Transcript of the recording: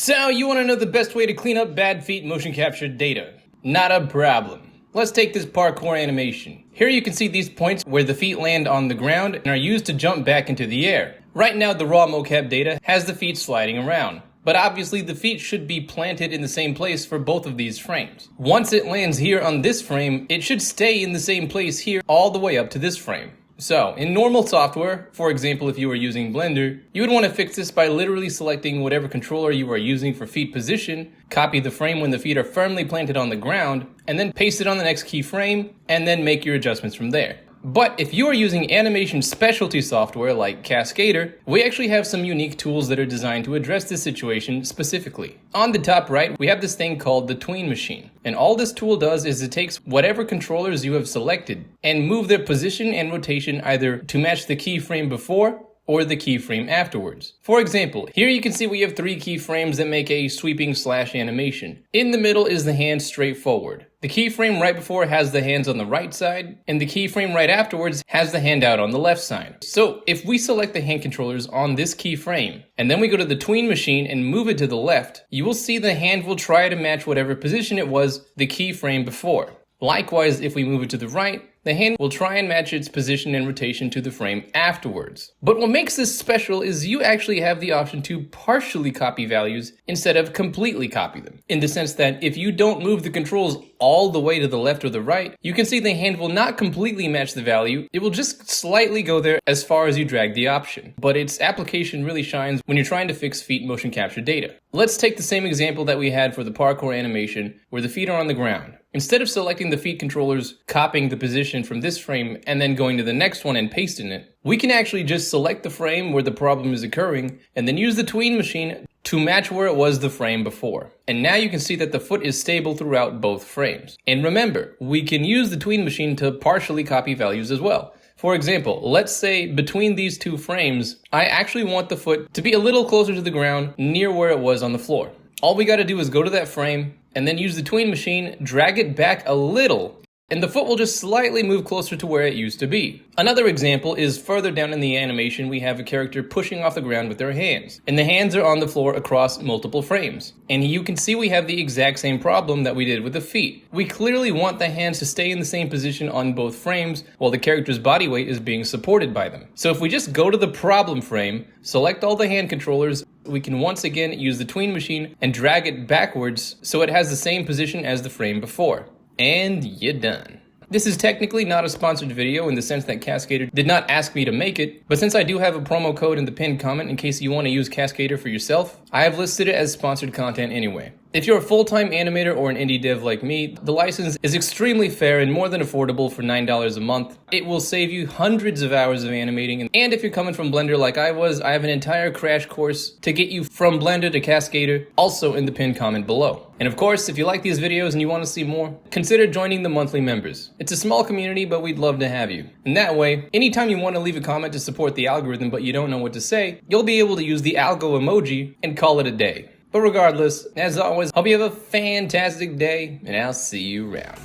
So, you want to know the best way to clean up bad feet motion capture data? Not a problem. Let's take this parkour animation. Here you can see these points where the feet land on the ground and are used to jump back into the air. Right now the raw MoCap data has the feet sliding around, but obviously the feet should be planted in the same place for both of these frames. Once it lands here on this frame, it should stay in the same place here all the way up to this frame. So, in normal software, for example if you were using Blender, you would want to fix this by literally selecting whatever controller you are using for feet position, copy the frame when the feet are firmly planted on the ground, and then paste it on the next keyframe, and then make your adjustments from there. But if you are using animation specialty software like Cascadeur, we actually have some unique tools that are designed to address this situation specifically. On the top right, we have this thing called the tween machine. And all this tool does is it takes whatever controllers you have selected and move their position and rotation either to match the keyframe before or the keyframe afterwards. For example, here you can see we have 3 keyframes that make a sweeping slash animation. In the middle is the hand straight forward. The keyframe right before has the hands on the right side, and the keyframe right afterwards has the hand out on the left side. So if we select the hand controllers on this keyframe, and then we go to the tween machine and move it to the left, you will see the hand will try to match whatever position it was the keyframe before. Likewise, if we move it to the right, the hand will try and match its position and rotation to the frame afterwards. But what makes this special is you actually have the option to partially copy values instead of completely copy them. In the sense that if you don't move the controls all the way to the left or the right, you can see the hand will not completely match the value, it will just slightly go there as far as you drag the option. But its application really shines when you're trying to fix feet motion capture data. Let's take the same example that we had for the parkour animation where the feet are on the ground. Instead of selecting the feet controllers, copying the position from this frame, and then going to the next one and pasting it, we can actually just select the frame where the problem is occurring, and then use the tween machine to match where it was the frame before. And now you can see that the foot is stable throughout both frames. And remember, we can use the tween machine to partially copy values as well. For example, let's say between these 2 frames, I actually want the foot to be a little closer to the ground near where it was on the floor. All we gotta do is go to that frame, and then use the tween machine, drag it back a little, and the foot will just slightly move closer to where it used to be. Another example is further down in the animation we have a character pushing off the ground with their hands, and the hands are on the floor across multiple frames. And you can see we have the exact same problem that we did with the feet. We clearly want the hands to stay in the same position on both frames while the character's body weight is being supported by them. So if we just go to the problem frame, select all the hand controllers, we can once again use the tween machine and drag it backwards so it has the same position as the frame before. And you're done. This is technically not a sponsored video in the sense that Cascadeur did not ask me to make it, but since I do have a promo code in the pinned comment in case you want to use Cascadeur for yourself, I have listed it as sponsored content anyway. If you're a full-time animator or an indie dev like me, the license is extremely fair and more than affordable for $9 a month. It will save you hundreds of hours of animating, and if you're coming from Blender like I was, I have an entire crash course to get you from Blender to Cascadeur, also in the pinned comment below. And of course, if you like these videos and you want to see more, consider joining the monthly members. It's a small community, but we'd love to have you. And that way, anytime you want to leave a comment to support the algorithm but you don't know what to say, you'll be able to use the algo emoji and call it a day. But regardless, as always, hope you have a fantastic day, and I'll see you around.